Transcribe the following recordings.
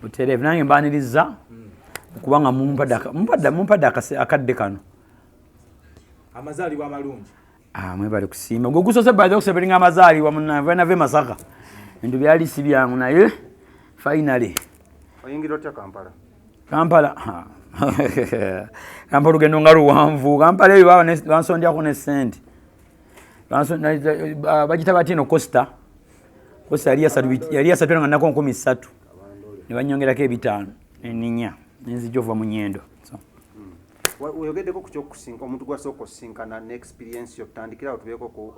butereevu nange mbaniriza kubanga mumpadde akadde kano amazaalibwa amalungi mwebale kusiima gwe gusose baza okusebelinga amazaalibwa munave Masaka bintu byali si byangu naye finally oyingira otya Kampala Kampala lugendo nga luwanvu Kampala eyo bansondyako ne sente bagita batino Costa yali asatu nga nako 13 ne banyongerako 5 eninya nenzija ova mu nyendo oyogeddeko ku kyokusinka omuntu gwasooka okusinkana ne experience yokutandikirawo tubeeko ku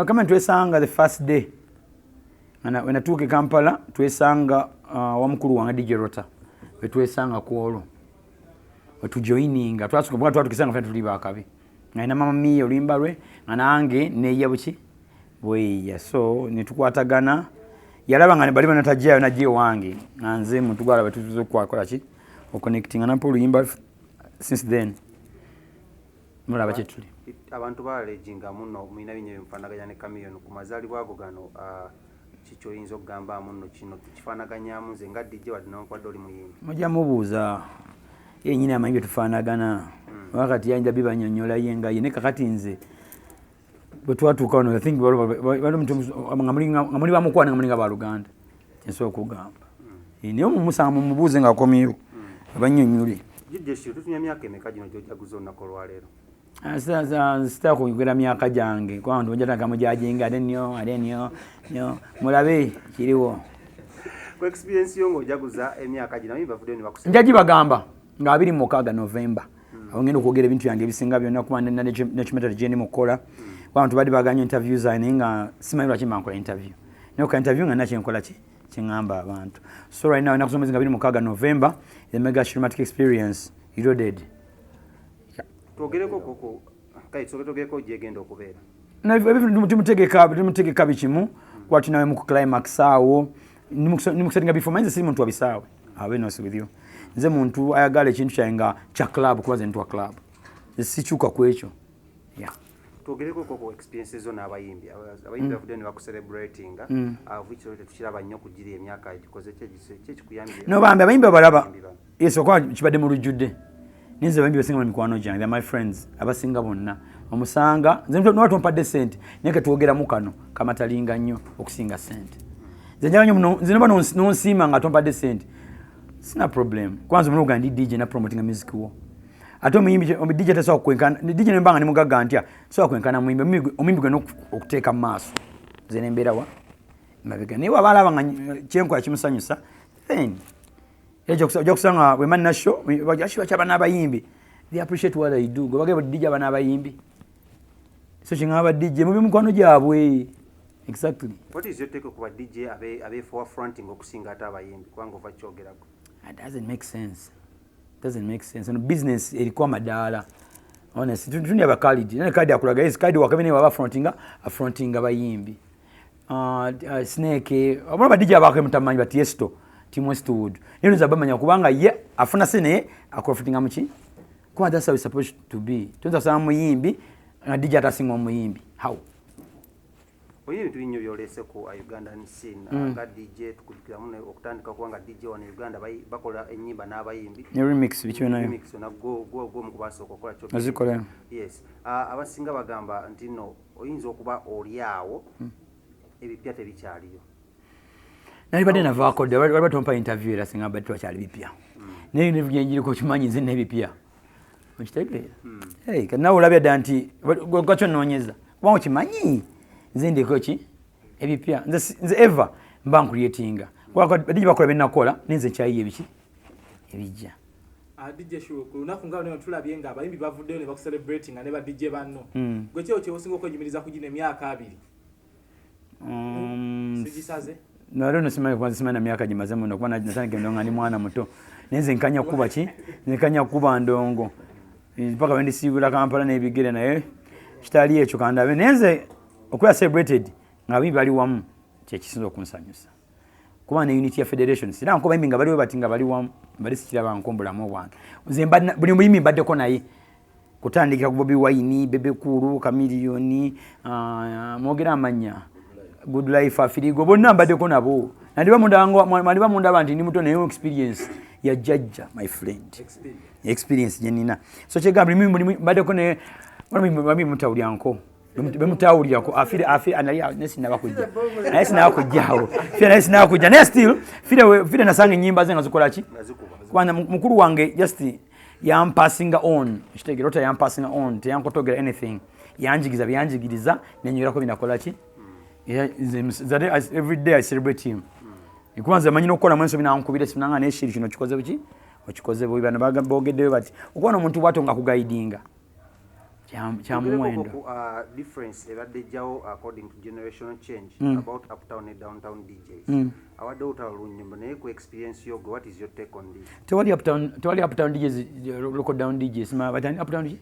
kama twesanga the first day wenatuuka Kampala twesanga wamukulu wange DJ Rota wetwesanga kwolwo wetujoininga twatukisanga fena tuli bakabi ngaina mama miye olimba lwe nga nange neya buki bweya so netukwatagana yalaba nga bali banatajjayo najje wange nga nze muntu gwalaba tutuze okwakola ki oconnecting nampo oluyimba since then mulaba kyetuli abantu balejinga muno mwina binyo bifanaganya ne Chameleone ku mazaalibwa ago gano kikyo oyinza okugamba muno kino kifaanaganyamu nze nga DJ wadde n'onkwadde oli muyimbi mujja mubuuza yenyini amayimbi tufaanagana wakati yanja bibanyonyola ye nga ye ne kakati nze bwe twatuuka wano I think nga muli bamukwana nga muli nga baluganda kyensobola okugamba naye mumusanga mumubuuze ng'akomyewo abanyonyole tutumya myaka emeka gino gy'ojaguza olunaku olwaleero sitaka kugera myaka gyange kubanga ntonjatanga mujajinga ate mulabe kiriwo ku experience yo ng'ojaguza emyaka gino abayimbi bavuddeyo ne bakusema njagibagamba nga 26 Novemba awo ngenda okwogera ebintu byange ebisinga byonna kuba nekimetale gye ndi mu kukola abantu bali baganya interview zaye naye nga simanyi lwaki mba nkola interview naye oka interview nga nakyenkola ki kyeŋŋamba abantu so right now enaku z'omwezi nga 26 Novemba the mega cinematic experience Eroded twogereko koko kati twogereko gyegenda okubeera tumutegeka bikimu kwati nawe mu climax awo nimukusetinga bifo manyize siri muntu wabisaawe abe no with you nze muntu ayagala ekintu kyange nga kya club kuba ze ntwa club sikyuka ku ekyo twogereko koko experiences zo n'abayimbi bavuddeyo ne bakucelebratinga avukiro tetukiraba nnyo kugira emyaka egikoze kyekikuyambye no bambi abayimbi abalaba yesu okuba kibadde mu lujjudde ninze abayimbi basinga mu mikwano gyange they're my friends abasinga bonna omusanga nze noba tompadde sente naye ketwogeramu kano kamatalinga nnyo okusinga sente nze noba nonsiima nga tompadde sente sina problem kwanza omunoga ndi DJ na promoting music wo ate omuyimbi DJ tasobola kwenkana DJ nembanga ne mugagga ntya sobola kwenkana omuyimbi gwena okuteeka mu maaso nze nembeera wa mabega naye waba alaba nga kyenkola kimusanyusa then ojja kusanga bwe manina show bakyaba n'abayimbi they appreciate what I do gwe bagamba DJ aba n'abayimbi so kingamba DJ mu mikwano gyabwe exactly what is your take kuba DJ abe forefronting okusinga ate abayimbi kubanga ova kyogerako it doesn't make sense no business eriko amadaala honestly tundi abakalidi nane kadi akulaga yes kadi wakabene baba frontinga bayimbi snake abona ba DJ abakwe mutamanyi ba Tiesto Tim Westwood nino zabamanya kubanga ye afuna sene akrofitinga muki kuba that's how it's supposed to be tunza sana muyimbi na DJ atasinga omuyimbi how oyini tuinyo byolese ku Ugandan scene nga DJ tukujikira muno okutandika kubanga DJ wa Uganda bakola enyimba n'abayimbi ne remix bikiwe nayo remix na go mu kubasoko kola kyo azikola yes abasinga bagamba ntino oyinza okuba oliawo ebipya tebikyaliyo nali badde navaako de bali batompa interview era singa badde wakyali bipya naye ne byenjiri ko kimanyi nze n'ebipya okitegeera kana olabya dda nti gwakyo nnoonyeza kubanga kimanyi nze ndiko ki ebipya nze eva mba nkuriyetinga badde bakola bennakola nenze kyayiye ebiki ebijja DJ Sheru ku lunaku nga lino tulabye nga abayimbi bavuddeyo ne bakucelebratinga ne ba DJ banno gwe kyo kyosinga okwejumiriza kugina emyaka 2 sigisaze nalo nasimanyi kwanza simanyi na myaka gimaze muno kuba natandika ndongo ndi mwana muto nenze nkanya kuba ki nkanya kuba ndongo mpaka wendi sibula Kampala n'ebigere naye kitali ekyo kandabe nenze okuba celebrated nga abayimbi bali wamu kyekisinza okunsanyusa kuba ne unity ya federation sira nko bayimbi nga baliwe bati nga bali wamu bali sikiraba nkombulamu bwange nze buli muyimbi mbaddeko naye kutandikira ku Bobi Wine Bebe Kuru Chameleone mwogera amanya Good Life Afirigo bonna mbaddeko nabo Naliba munda bantu ndi muto nayo experience ya jajja my friend. Experience jenina. So chegambye mimi badeko ne mimi mutawulyanko. Bemutawulyako afire analia nesi nabakujja. Nesi nabakujjawo. Nesi nabakujja. Ne still fire nasanga nyimba zenga zikola ki? Kwana mukuru wange just yam passing on. Kitegerota yam passing on. Teyankotogera anything. Yanjigiriza nenywera ko binakola ki? Yeah, every day I celebrate him. Ikwanza manyi nokola mwenso binankubira sinanga ne shiri kino kikoze buki? Okikoze bo bana bageddeyo bati. Okubona omuntu bwato nga kugaidinga. Kyamuwendo. Difference ebadde jawo according to generational change about uptown and downtown DJs. Awadde utalunnyumba naye ku experience yogo, what is your take on this? Tewali uptown DJs, local down DJs ma batani uptown DJ.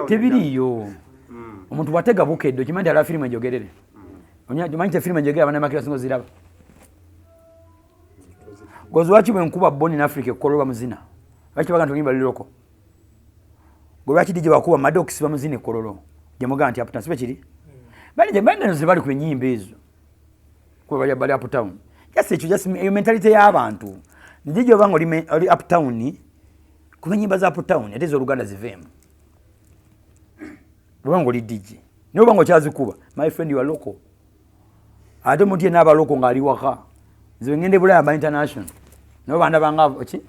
Tebiriyo. Omuntu watega bukeddo kimandi ala filmu enjogerere. Omanyi filmu enjogera bana makira singo ziraba. Gozo wachi bwe nkuba boni in Africa koloba muzina. Wachi bagantu ngimba liroko. Golwachi DJ bakuba madox bamuzine kololo. Jemoga anti uptown sibe kiri. Bali zibali ku nyimba ezo. Kuba bali uptown. Just mentality y'abantu. DJ bango oli uptown ku nyimba za uptown ate zo Luganda zivemu. Bango li DJ. Nibo bango kyazi kuba. My friend you are local. Ate mutie n'aba local ngali waka. Zibe ngende bulaya ba international. Nibo banda banga ki?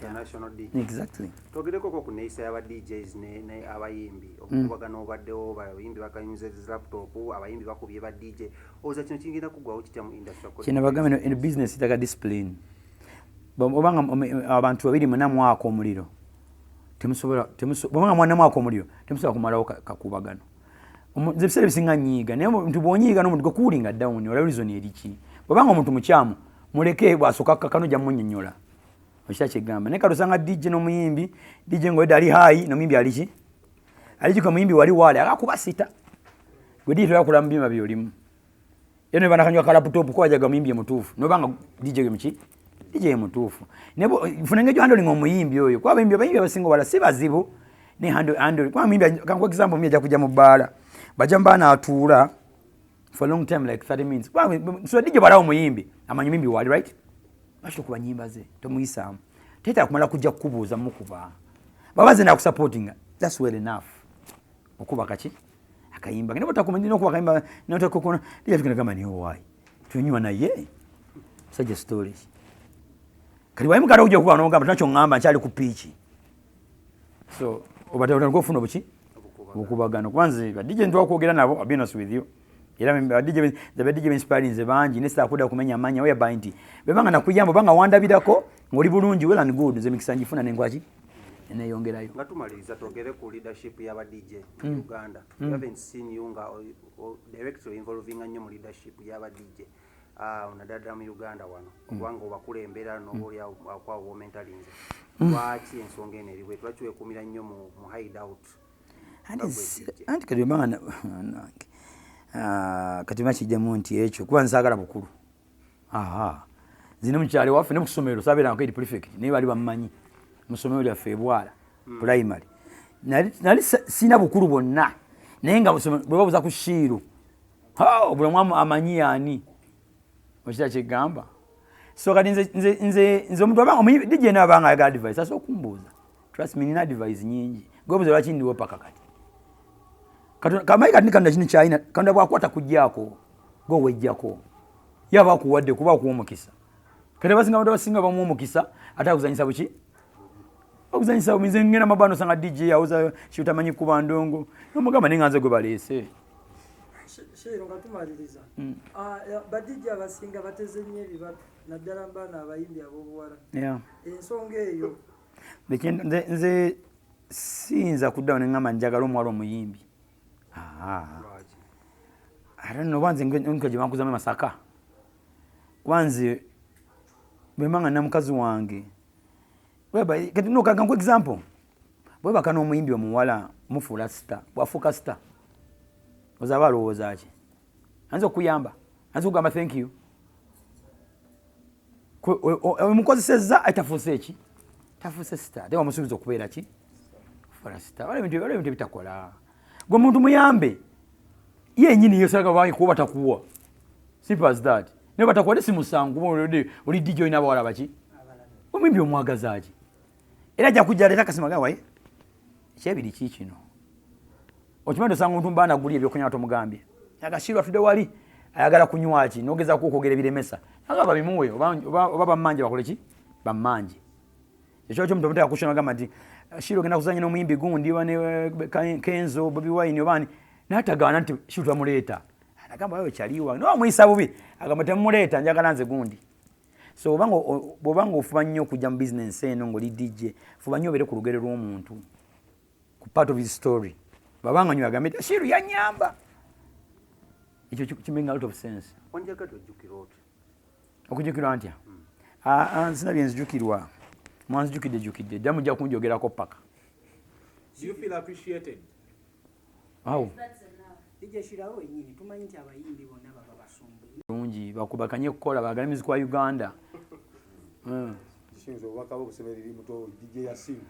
International DJ. Exactly. Togedeko ko kuneisa aba DJs ne abayimbi okubagana obaddewo abayimbi bakanyuza laptop abayimbi bakubye ba DJ oza kino kingina kugwawo kitya mu industry ko kina bagame in business itaga discipline obanga abantu babiri munamwako omuliro temusobola obanga mwana mwako omuliro temusobola kumalawo kakubagano nze bisere bisinga nyiga naye omuntu bwonyiga n'omuntu gwe cooling down ola reason eriki obanga omuntu mukyamu muleke bwasoka kakano jja munnyonnyola Oshache gamba. Neka tusanga DJ no muyimbi, DJ ngoida ali high no muyimbi aliki. Aliki kwa muyimbi wali wale akakuba sita. Gwedi to yakula mbima byolimu. Yene bana kanywa kala laptop ko ajaga muyimbi mutufu. No banga DJ gemchi. DJ mutufu. Nebo funenge jo handling omuyimbi oyo. Kwa bayimbi basingo wala sibazibu. Ne handle kwa muyimbi kwa example mimi aja kuja mubala. Bajamba na atura for long time like 30 minutes. Kwa so DJ bala omuyimbi. Amanyi muyimbi wali right? Basho kuba nyimba ze tomuyisamu teta kumala kujja kubuuza mukuba babaze na kusupportinga that's well enough okuba kachi akayimba ngene botakumenya okuba kayimba notakokona ndiye tukina kama ni why tunywa na ye such stories kali wayimu kada uje kuba no ngamba tunacho ngamba nchali ku pitch so obata ngofuna buchi okubagano kwanza DJ ndo akwogera nabo I'll be honest with you era DJ inspiring ze banji nesta akuda kumenya amanya oya bainti bebanga nakuyamba banga wandabirako ngoli bulungi well and good ze mikisangifuna nengwaji ene yongerayo ngatumaliza togere ku leadership ya ba DJ in Uganda we haven't seen you or directly involving nnyo mu leadership ya ba DJ unadada mu Uganda wano kubanga obakulembera no oli akwa wo mentalinze lwaki ensonga ene eriwe twachiwe kumira nnyo mu hideout anti kali bana kati machijja munti echo kuba nsagala bukulu zino mchali wafe ne kusomero sabera ngo prefect ne bali bamanyi musomero ya Febwala primary nali sina bukulu bonna nenga musomero bwe babuza ku Sheru bwe mwamu amanyi yani oshita chigamba so kati nze omuntu abanga DJ na abanga ya advice aso kumbuza trust me nina advice nyingi gobuza lwaki ndiwo paka kati kama ikandika chini cha ina kanda bwakwata kujjako go wejjako yaba kuwadde kuba kuomukisa kale basinga bamuomukisa atakuzanyisa buki okuzanyisa omize ngena mabano sanga DJ yauza shutamanyi kuba ndongo nomugamba nenganze gwe balese Sheru ngatumaliriza ba DJ abasinga bateze nnyo ebiba naddala mbana abayimbi abobuwala ensonga eyo nze sinza kuddawo nengamba njagala omwala omuyimbi I don't know wanze nkoje bankuzama Masaka wanze bemanga na mukazi wange weba kati no kanga example weba kana omuyimbi omuwala mufula star bwafuka star ozabalo ozaje anzo kuyamba anzo kugamba thank you mukozeseza atafuse eki tafuse star dewa musubizo kubeera ki fula star wale bintu bitakola gomuntu muyambe ye nyini yosaka bayi kuba takuwa simple as that ne batakwade si musangu oli DJ ina bawala baki omwimbi omwagazaaki era ajja kujja leeta kasimaga waye kyebiri kikino okimanyi osanga omuntu mbaana guli ebyokunywa tomugambye agashirwa tudde wali ayagala kunywa ki nogeza kukwogera ebiremesa agaba bimuwe oba bammanje bakole ki bammanje ekyo kyo omuntu akushona agamba nti Sheru genda kuzanya n'omuyimbi gundi Kenzo Bobi Wine obani n'atagaana nti Sheru twamuleeta agamba wewe kyaliwa n'omuyisa bubi agamba temuleeta njagala nze gundi so bobanga ofuba nnyo okujja mu business eno ng'oli DJ fuba nnyo obeere ku lugero lw'omuntu ku part of his story babanga nnyo agambe nti Sheru yanyamba ekyo kimenga out of sense onjagala ojjukira oti okujjukirwa ntya sina byenzijukirwa mwanzijukidde dda mujja kunjogerako paka. Do you feel appreciated? How? DJ Sheru wenyini tumanyi nti abayimbi bonna baba basumbu bulungi bakubakanye kukola bagala music wa Uganda. Kishinzo obubaka bwo kusemerera muto DJ Yasin